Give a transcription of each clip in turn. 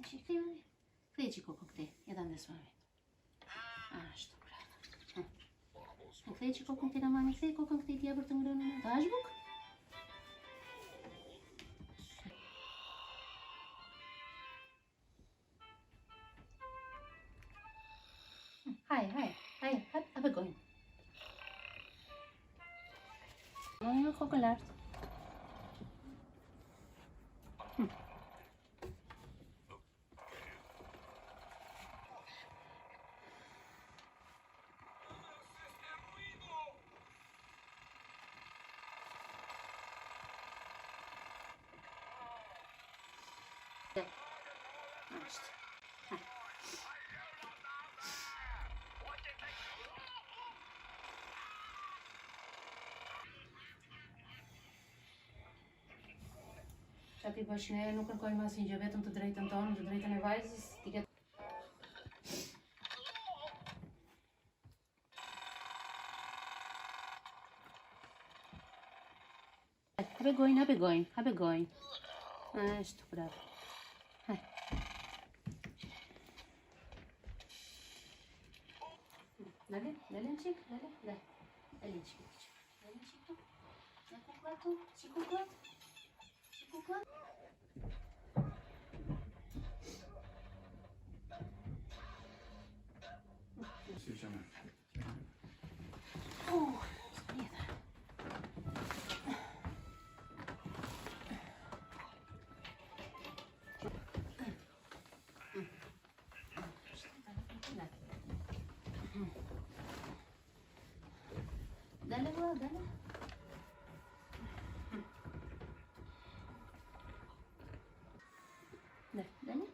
Kthej që kokën këtej, ja ta ndes mami. Ashtu, bravo. Kthej që kokën këtej na mami, kthej kokën këtej tja për të ngrënë. Dash buk? Haj, hapë gojnë. Në kokën lartë. Ashtu. Qa ti bësh ne nuk kërkojmë asnjë gjë, vetëm të drejtën tonë, të drejtën e vajzës, ti ke Hape gojnë. Ashtu, bravo. Haj. Dale në qik, dale në qik. Në kuklatu, si kuklat. Dale, dale. Dale.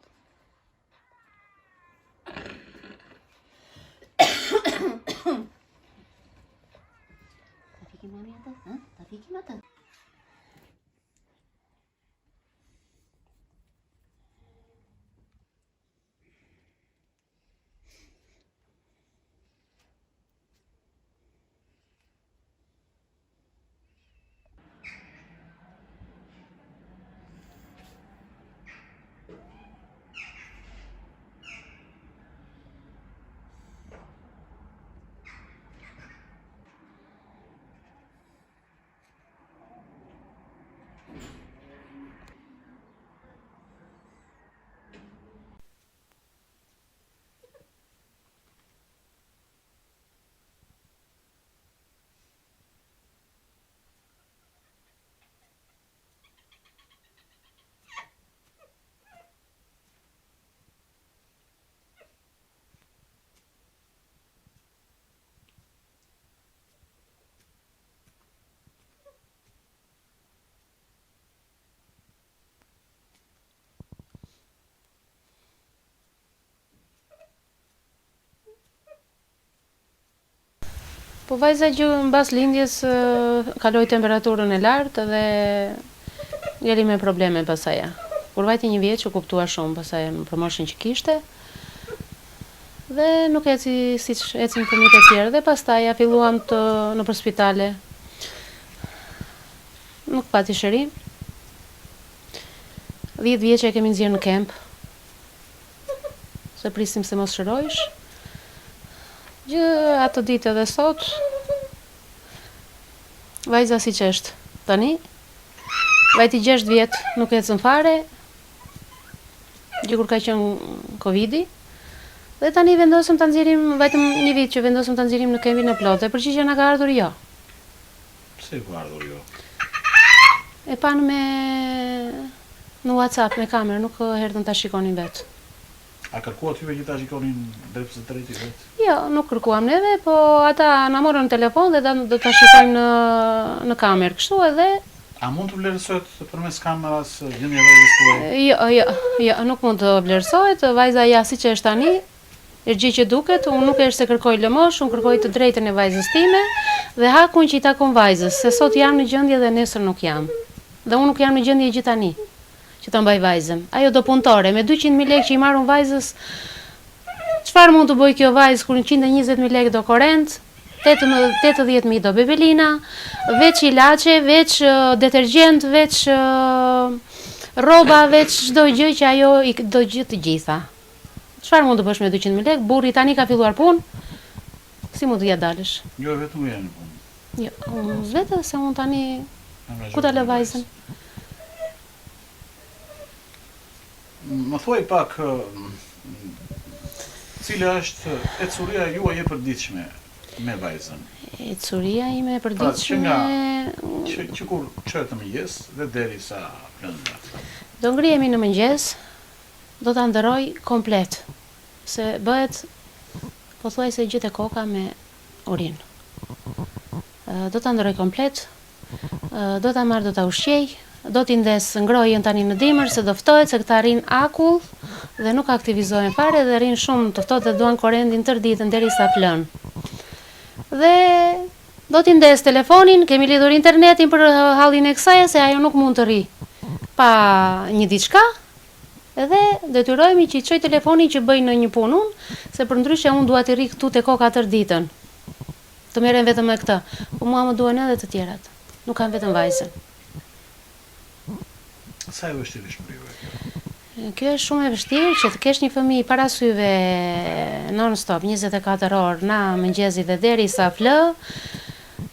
Ta fikim mami atë? Ta fikim atë? Po vajza që mbas lindjes kaloi temperaturën e lartë dhe djali me probleme pasaj. Kur vajti 1 vjeç u kuptua shumë pasaj për moshën që kishte. Dhe nuk eci siç ecin fëmijët e tjerë dhe pastaj ja filluam nëpër spitale. Nuk pati shërim. 10 vjeç e kemi nxjerrë në kemp. Se prisim se mos shërojsh. Gjë atë ditë edhe sot, vajza si që është tani, vajti 6 vjetë nuk ecën fare, gjë kur ka qenë Covidi, dhe tani vendosëm të nxjerrim, vetëm 1 vit që vendosëm të nxjerrim në kempin e plotë, e përgjigja na ka ardhur jo. Pse ku ardhur jo? E panë në WhatsApp me kamerë, nuk erdhën ta shikonin vetë. A kërkuat juve që ta shikonin drejt së drejti vetë? Jo, nuk kërkuam neve, po ata na morën në telefon dhe do ta shikojmë në kamerë, kështu edhe. A mund të vlerësohet përmes kameras gjendja e vajzës tuaj? Jo, nuk mund të vlerësohet, vajza ja siç është tani, është gjë që duket, unë nuk është se kërkoj lëmosh, unë kërkoj të drejtën e vajzës time dhe hakun që i takon vajzës, se sot jam në gjendje dhe nesër nuk jam. Dhe unë nuk jam në gjendje gjithë tani që ta mbaj vajzën. Ajo do punëtore, me 200.000 lekë që i marrun vajzës, çfarë mund të bëj kjo vajzë kur 120.000 lekë do korrent, 80.000 do bebelina, veç ilaçe, veç detergjent, veç Rroba veç çdo gjë që ajo i do gjithë të gjitha. Çfarë mund të bësh me 200.000 lekë? Burri tani ka filluar punë. Si mund të ja dalësh? Jo vetëm unë në punë. Jo, vetë se unë tani ku ta lë vajzën? Më thuaj pak cila është ecuria juaj e përditshme me vajzën? Ecuria ime e përditshme që kur çojë të mëngjes dhe derisa lëndë. Do ngrihemi në mëngjes, do ta ndërroj komplet. Se bëhet pothuajse gjithë e koka me urinë. Do ta ndërroj komplet, do ta marr, do ta ushqej, do t'i ndes ngrojën tani në dimër se do ftohet se këta rrin akull dhe nuk aktivizohen fare dhe rrin shumë të ftohtë dhe duan korrentin tër ditën derisa flën. Dhe do t'i ndes telefonin, kemi lidhur internetin për hallin e kësaj se ajo nuk mund të rri pa një diçka. Edhe detyrohemi që i çoj telefonin që bëj në një punë unë, se përndryshe unë dua të rri këtu te koka tër ditën. Të merrem vetëm me këtë. Po mua më duhen edhe të tjerat. Nuk kam vetëm vajzën. Sa e vështirë është për ju? Kjo është shumë e vështirë që të kesh një fëmijë para syve non-stop 24 orë na mëngjesi dhe derisa flë.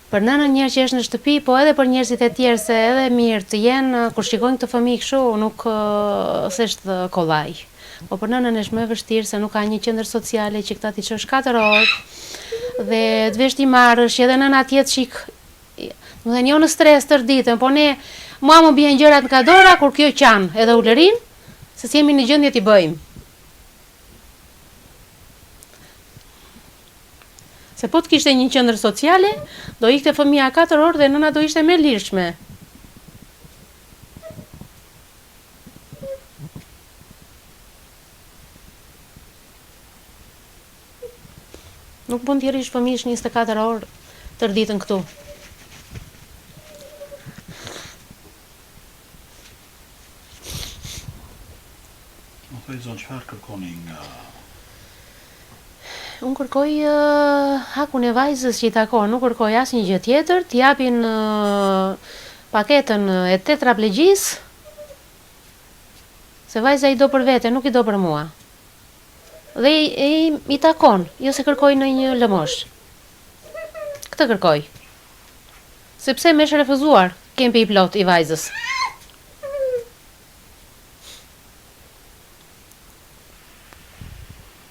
Për nënën njerë që është në shtëpi, po edhe për njerëzit e tjerë se edhe mirë të jenë, kur shikojnë këtë fëmijë kështu, nuk s'është kollaj. Po për nënën është më e vështirë se nuk ka një qendër sociale që këta t'i çosh 4 orë dhe të vesh t'i marrësh edhe nëna tjetë shik. Do të thënë jo në stres tër ditën, po ne mua më bien gjërat nga dora kur kjo qan edhe ulërin, se si jemi në gjendje t'i bëjmë. Se po të kishte një qendër sociale, do ikte fëmija 4 orë dhe nëna do ishte me lirshme. Nuk mund t'i rrish fëmijësh 24 orë tër ditën këtu. Më thoj zonë, çfarë kërkoni nga... Unë kërkoj hakun e vajzës që i takon, nuk kërkoj asnjë gjë tjetër, t'i japin paketën e tetraplegjisë, se vajza i do për vete, nuk i do për mua. Dhe i takon, jo se kërkoj në një lëmosh. Këtë kërkoj. Sepse më është refuzuar kempi i plot i vajzës.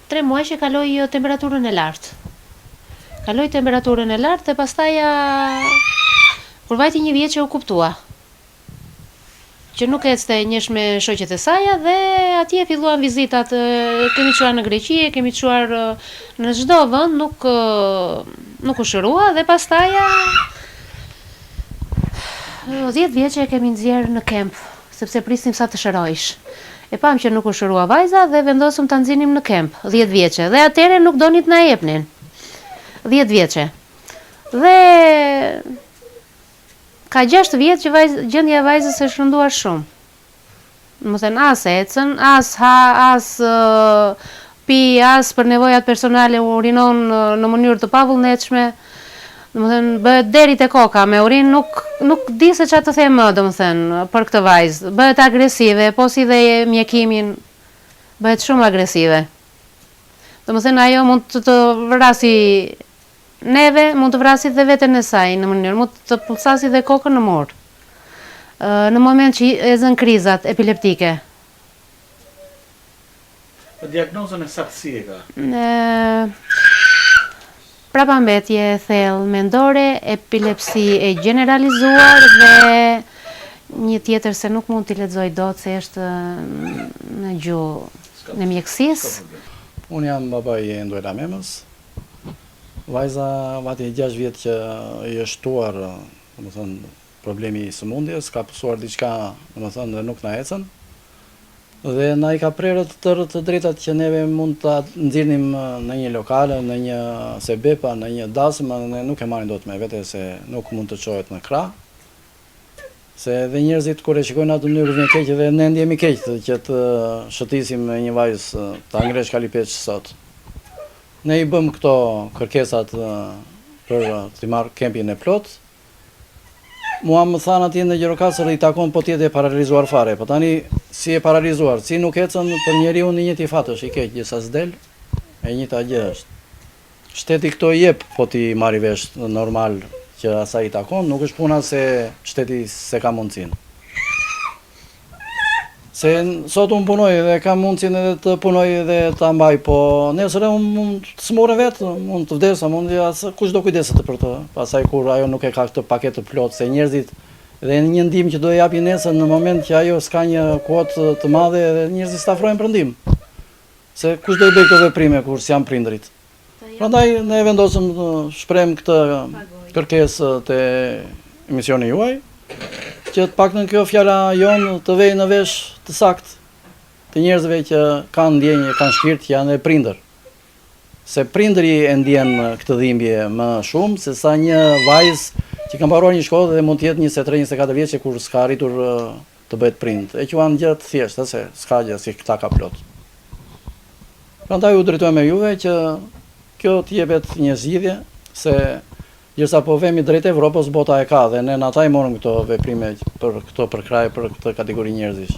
Tre muaj që kaloj temperaturën e lartë. Kaloj temperaturën e lartë dhe pastaj kur vajti 1 vjeç që u kuptua. Që nuk ecte njësh me shoqet e saj dhe atje filluan vizitat. Kemi çuar në Greqi, kemi çuar në çdo vend, nuk u shërua dhe pastaj 10 vjeç e kemi nxjerr në kemp, sepse prisnim sa të shërojsh. E pam që nuk u shërua vajza dhe vendosëm ta nxjinim në kemp, 10 vjeçe. Dhe atëre nuk donin të na jepnin. 10 vjeçe. Dhe ka 6 vjet që gjendja e vajzës është rënduar shumë. Domethënë as ecën, as ha, as pi, as për nevojat personale urinon në mënyrë të pavullnetshme. Domethënë bëhet deri te koka me urinë, nuk di se çfarë të them më, domethënë për këtë vajzë. Bëhet agresive, po si dhe mjekimin bëhet shumë agresive. Domethënë ajo mund të vrasi neve, mund të vrasi dhe veten e saj në mënyrë, mund të pulsasi dhe kokën në mur. Në moment që e zën krizat epileptike. Diagnozën e saktë si e ka? Prapambetje thellë mendore, epilepsi e generalizuar dhe një tjetër se nuk mund t'i lexoj dot se është në gjuhë në mjekësisë. Unë jam babai i Enduela Memës. Vajza vati 6 vjet që i është shtuar, domethënë problemi i sëmundjes, ka pësuar diçka, domethënë dhe nuk na ecën. Dhe na i ka prerë të drejtat që neve mund ta nxirnim në një lokale, në një sebepa, në një dasëm, ne nuk e marrin dot me vete se nuk mund të çohet në krah. Se edhe njerëzit kur e shikojnë atë mënyrën e keq dhe ne ndjehemi keq që të shëtisim me një vajzë ta ngresh kalipeç sot. Ne i bëm këto kërkesat për të marrë kempin e plot. Mua më thanë atje në Gjirokastër i takon po tjetë e paralizuar fare, po tani si e paralizuar, si nuk ecën për njeriu në njëti fatësh i keq, gjësa s'del, e njëta gjë është. Shteti këto jep po ti marri vesh normal që asaj i takon, nuk është puna se shteti se ka mundësinë. Se sot unë punoj dhe kam mundësinë edhe të punoj dhe të mbaj, po nesër unë mund të smore vetë, mund të vdesa, kush do kujdeset për të, pasaj kur ajo nuk e ka këtë paketë plot, se njerëzit dhe një ndihmë që do e japi nesër në moment që ajo s'ka një kuotë të madhe dhe njerëzit s'afrojnë për ndihmë. Se kush do i bëj këto veprime kur s'jam prindrit. Prandaj ne vendosëm të shprehim këtë kërkesë te emisioni juaj, që të paktën kjo fjala jonë të vejë në vesh të sakt të njerëzve që kanë ndjenjë, kanë shpirt, janë e prindër. Se prindëri e ndjen këtë dhimbje më shumë se sa një vajzë që ka mbaruar një shkollë dhe mund të jetë 23-24 vjeçë kur s'ka arritur të bëhet prind. E quan gjë të thjeshta se s'ka gjë si këta ka plot. Prandaj u drejtojmë juve që kjo të jepet një zgjidhje se gjithsa po vemi drejt Evropës, bota e ka dhe ne në ata i morëm këto veprime për këto përkraj, për këtë kategori njerëzish.